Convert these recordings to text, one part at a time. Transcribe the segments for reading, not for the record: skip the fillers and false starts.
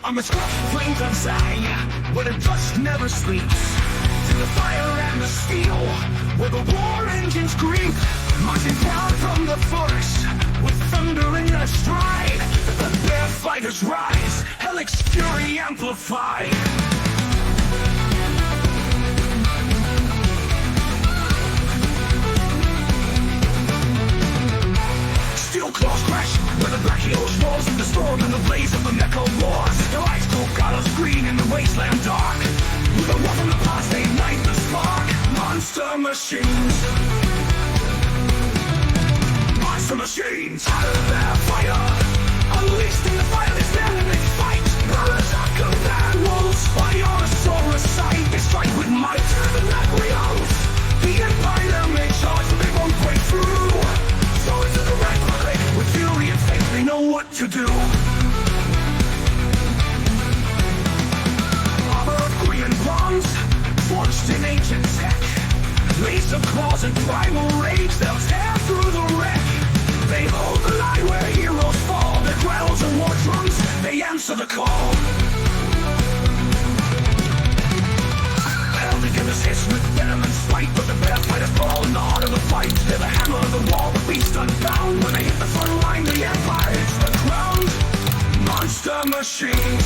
I'm a spark flames inside, where the dust never sleeps. To the fire and the steel, where the war engines creep. Marching down from the forest, with thunder in their stride. The Bearfighters rise, Helic's fury amplified. Steel claws crash, where the black heels rolls in the storm and the blaze of the mecha wars. The lights go goddess green in the wasteland dark. With a war from the past, they ignite the spark. Monster machines. Monster machines. Out of their fire. Unleashed in the fireless enemy fight. Birds are command wolves. Fire soar aside. They strike with might. The Nagrios. The Empire may charge, but they won't break through. Zoids of the red blood, with fury and faith, they know what to do. Armor of green and bronze, forged in ancient tech. Laser claws and primal rage, they'll tear through the wreck. They hold the line where heroes fall. Their growls and war drums, they answer the call. Hell, they give us hiss with venom and spite, but the Bearfighters fall in the heart of the fight. They're the hammer of the wall, the beast unbound. When they hit the front line, the Empire hits the ground. Monster machines.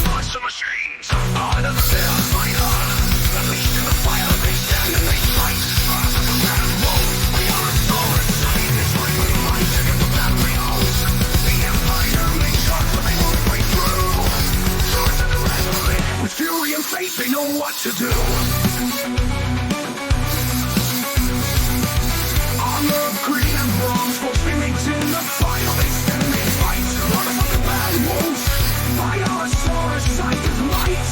Monster machines. Out of the Bearfighter. Unleashed in the fire, they stand and they fight. Out of the red wolf, we are a sword inside. They strike with might against the battery holes. The Empire may charge, but they won't break through. Swords in the red blade, with fury and faith, they know what to do. Armor of green and bronze, for feelings in the fire, they stand and they fight. Run from the bad wolves. Fire soar aside with light.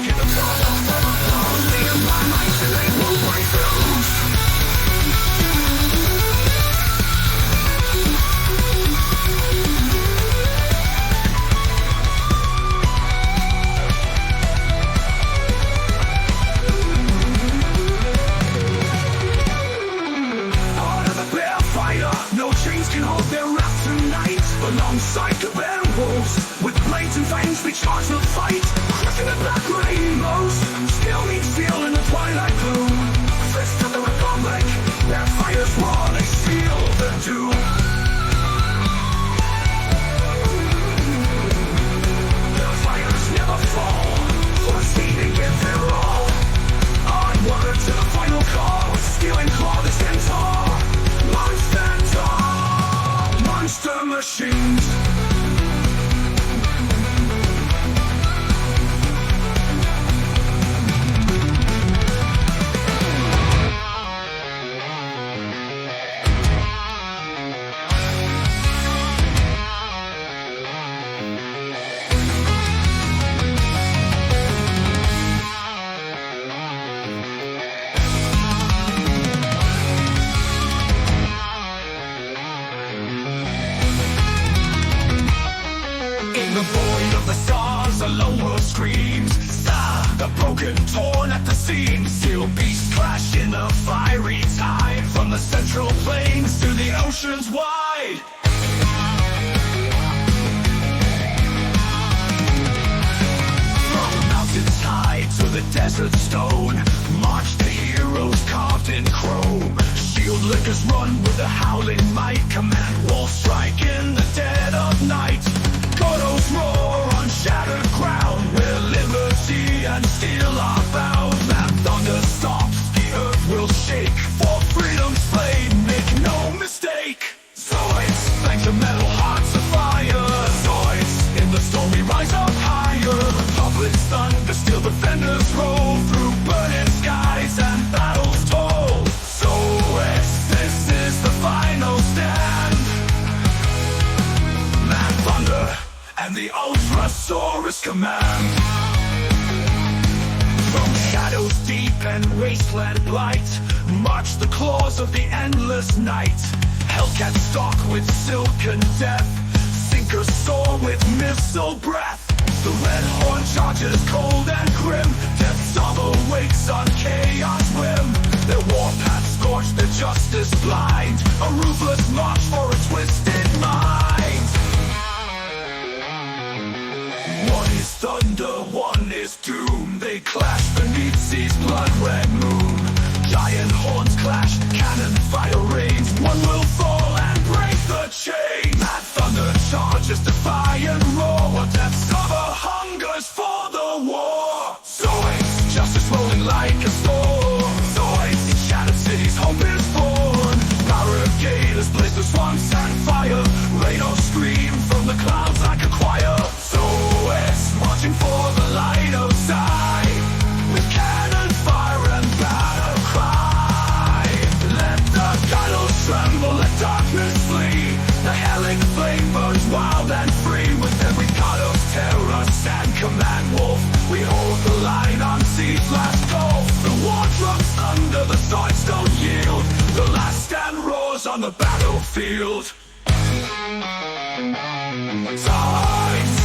Get the blood off of the blood. They are my might and they won't break through. No chains can hold their wrath tonight. Alongside the werewolves, with blades and fangs we charge the fight. Crushing the black rainbows, still meet steel in the twilight gloom. Fist of the Republic, their fires roar, they seal the doom. Their fires never fall, foreseeing give their all. Onward to the final call, with steel and claw they stand tall. Monster machines. The void of the stars, a lone wolf screams. The broken, torn at the seams. Steel beasts clash in the fiery tide. From the central plains to the oceans wide. From mountains high to the desert stone, march the heroes carved in chrome. Shield lickers run with a howling might. Command wolves strike in the dead of night. Godos roar on shattered ground, where liberty and steel are bound. That thunder stops, the earth will shake. For freedom's flame, make no mistake. Zoids, thank the metal hearts of fire. Zoids, in the storm we rise up higher. Republic's thunder, steel defenders roll through burning skies and battles toll. Zoids, this is the final stand. Mad thunder and the Ultrasaurus command. From shadows deep and wasteland blight, march the claws of the endless night. Hellcats stalk with silken death, sinkers soar with missile breath. The red horn charges cold and grim, death's summer wakes on chaos whim. Their warpath scorched, their justice blind, a ruthless march for a twisted mind. is doom. They clash beneath sea's blood-red moon. Giant horns clash, cannon fire rains. One will fall and break the chain. Mad thunder charges, defiant roar. Depths of a hungers for the war. Zoids, justice rolling like a storm. Zoids, in shattered cities, hope is born. Barricades, blaze the swamps and fire. Rain or scream from the clouds like a choir. Zoids, marching for the light of sight. With cannon fire and battle cry. Let the battles tremble, let darkness flee. The hellish flame burns wild and free. With every cut of terror, stand command wolf. We hold the line on sea's last gulf. The war drums under the Zoids don't yield. The last stand roars on the battlefield. Zoids!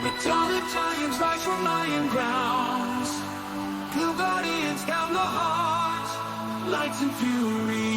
Metallic giants rise from lying grounds. Blue guardians down the heart. Lights and fury